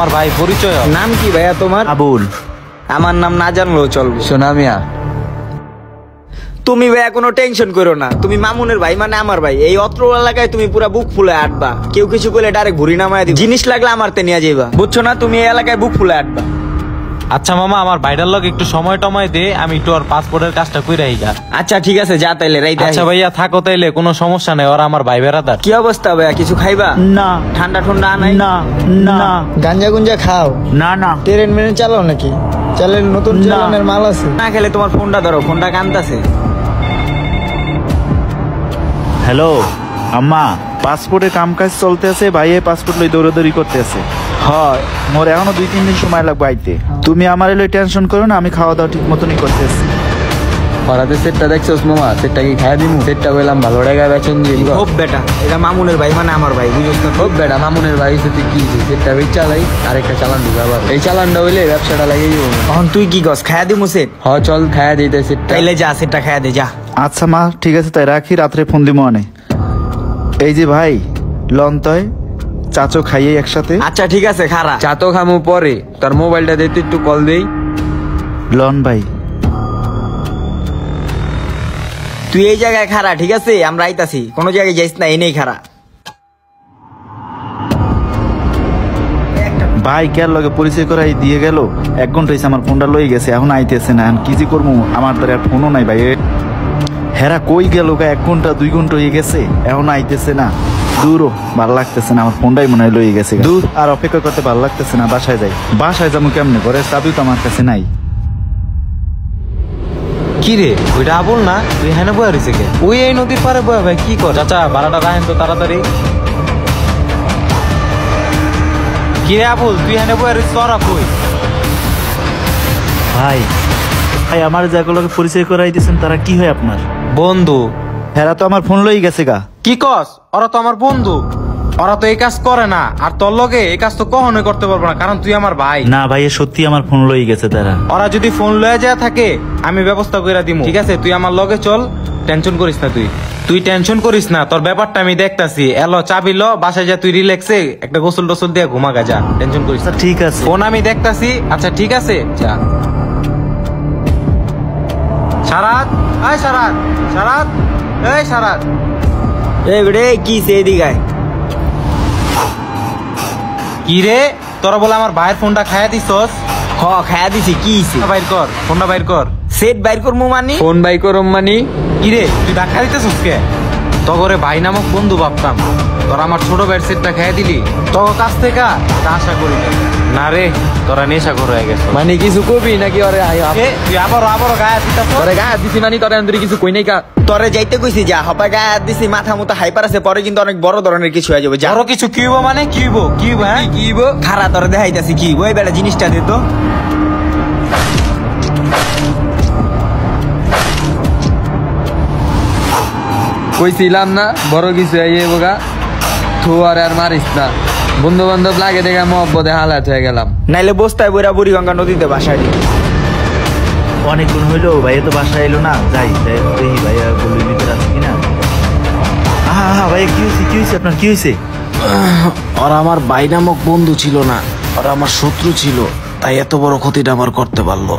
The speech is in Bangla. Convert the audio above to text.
আমার ভাই পরিচয়। নাম কি ভাইয়া তোমার? আবুল। আমার নাম না জানলেও চলবে। সোনা মিয়া। তুমি ভাইয়া কোনো টেনশন করো না, তুমি মামুনের ভাই মানে আমার ভাই। এই অত্র এলাকায় তুমি পুরা বুক ফুলে আটবা, কেউ কিছু করলে ডাইরেক্ট ঘুরি নামায় দিবা। জিনিস লাগলে আমার তে নিয়ে যাইবা, বুঝছো না? তুমি এই এলাকায় বুক ফুলে আটবা। আচ্ছা মামা, আমার ভাইটার লগে একটু সময় টময় দে, আমি একটু ওর পাসপোর্টের কাজটা কইরা আইগা। আচ্ছা ঠিক আছে, যা তাইলে রাইতে। আচ্ছা ভাইয়া থাকো তাইলে, কোনো সমস্যা নেই, ওরা আমার ভাই বেড়াদার। কি অবস্থা ভাইয়া, কিছু খাইবা? না। ঠান্ডা ঠান্ডা আনাই? না না। গাঞ্জা গুঞ্জা খাও? না না। ট্রেন মেনে চালাও নাকি? চালের নতুন চালানের মাল আছে? না খেলে তোমার ফোনটা ধরো, ফোনটা কানতাছে। হ্যালো আম্মা, পাসপোর্টের কাম কাজ চলতে আছে, ভাইয়ে পাসপোর্ট লই দৌড়াদৌড়ি করতে আছে। হয় মোর এখনো 2-3 দিন সময় লাগবে আইতে। তুমি আমার লই টেনশন করো না, আমি খাওয়া দাওয়া ঠিক মতনই করতেছি। হরাতে সেটটা দেখছোস মামা? সেটটা কি খাইয়া দিমু? সেটটা বললাম ভালো টাকা বেচন দিই। হোপ বেটা, এটা মামুনের ভাই মানে আমার ভাই, বুঝছ না? হোপ বেটা, মামুনের ভাই সাথে কি সেটটা বেচ চালাই, আরেকটা চালান দিবে আবার। এই চালানটা হইলে ব্যবসাটা লাগিয়ে দিব। এখন তুই কি গস, খাইয়া দিমু সেট? হ চল খাইয়া দিতে সেটটা। তাইলে যা, সেটটা খাইয়া দে যা। আচ্ছা মা, ঠিক আছে তাই রাখি, রাত্রে ফোন দিমো অনে। এই যে ভাই লন তয় চাচো খাইয়ে একসাথে। আচ্ছা ঠিক আছে, খারা চা তো খামু পরে, তোর মোবাইলটা দিতে একটু কল দেই। লন ভাই। তুই এই জায়গায় খারা, ঠিক আছে? আমরা আইতাছি, কোনো জায়গায় যাইস না, এনেই খারা। ভাই কেয়ার লগে পরিচয় করাই দিয়ে গেল, 1 ঘন্টা হয়েছে আমার ফোনটা লই গেছে, এখন আইতেছে না। এখন কি যে করবো, আমার দ্বারা ফোনও নাই ভাই। হেরা কই গেল? 1 ঘন্টা 2 ঘন্টা হয়ে গেছে, এখন আইতেছে না। দূরও ভালো লাগতেছে না, আমার ফোনটাই মনে হয় লই গেছে। দূর আর অপেক্ষা করতে ভালো লাগতেছে না, বাসায় যাই। বাসায় যাবো কেমনে? ঘরের চাবিও তো আমার কাছে নাই। কি রে, ওইটা আবুল না? তুই হ্যাঁ বয়া রয়েছে কে? ওই এই নদীর পারে বয়া ভাই, কি কর? চাচা ভাড়াটা রাখেন তো তাড়াতাড়ি। কি রে আবুল, তুই হ্যাঁ বয়া রয়েছিস, তোরা কই? ভাই ভাই আমার যাগুলোকে পরিচয় করাই দিয়েছেন, তারা কি হয় আপনার? বন্ধু। হেরা তো আমার ফোন লই গেছে গা। কি কস? ওরা তো আমার বন্ধু, ওরা তো এই কাজ করে না। আর তোর লগে এই কাজ তো কখনোই করতে পারবো না, কারণ তুই আমার ভাই। না ভাই, সত্যি আমার ফোন লই গেছে তারা। ওরা যদি ফোন লয়ে যায় থাকে, আমি ব্যবস্থা কইরা দিমু, ঠিক আছে? তুই আমার লগে চল, টেনশন করিস না। তুই টেনশন করিস না, তোর ব্যাপারটা আমি দেখতাছি। এলো চাবি ল, বাসায় যা, তুই রিল্যাক্সে একটা গোসল টোসল দিয়ে ঘুমাগা, যা, টেনশন করিস না। ঠিক আছে, ফোন আমি দেখতাছি। আচ্ছা ঠিক আছে, যা। সারাত, এই সারাত, সারাত, এই সারাত। এই বেড়ে কি সেদিকায়? কি রে, তোরা বলে আমার ভাইয়ের ফোনটা খাইয়া দিছস? হ খাইয়া দিছি। কি বাইর কর ফোনটা, বাইর কর। সেট বাইর করবো মানে? ফোন বাই করম মানি? কি রে, তুই দেখা দিতেছিস কে? তগরে ভাই নামক বন্ধু ভাবতাম, তোরা আমার ছোট ভাইয়ের সেটটা খেয়ে দিলি। তগ কাছ থেকে তা আশা করি না রে, তোরা নেশা করে হয়ে গেছে। মানে কিছু কবি নাকি? ওরে তুই আবারও গায়ে দিতাস? তোরে গায়ে দিছি মানে তোরে আন্তরি কিছু কই নাই কা? তোরে যাইতে কইছি, যা। হপায় গায়ে হাত দিছি, মাথা মতো হাইপার আছে, পরে কিন্তু অনেক বড় ধরনের কিছু হয়ে যাবে। যা। আরো কিছু কি হইব মানে? কি হইব? হ্যাঁ কি হইব? খারা তোরে দেখাইতাছি কি হইব। এই বেটা জিনিসটা দে তো। কইছিলাম না বড় কিছু আইয়ে বোগা। থু আর মারিস না, বন্ধু বান্ধব লাগে দেখা মহব্বতে হালাত হয়ে গেলাম। নাইলে বস্তায় বইরা বুড়িগঙ্গা নদীতে বাসায় দিই। অনেকক্ষণ হইলো ভাই তো বাসায় এলো না। যাই দেখি ভাইয়া গলির ভিতরে আছে কিনা। হ্যাঁ ভাইয়া, কি হয়েছে আপনার? কি হয়েছে? ওরা আমার ভাই নামক বন্ধু ছিল না, ওরা আমার শত্রু ছিল, তাই এত বড় ক্ষতিটা আমার করতে পারলো।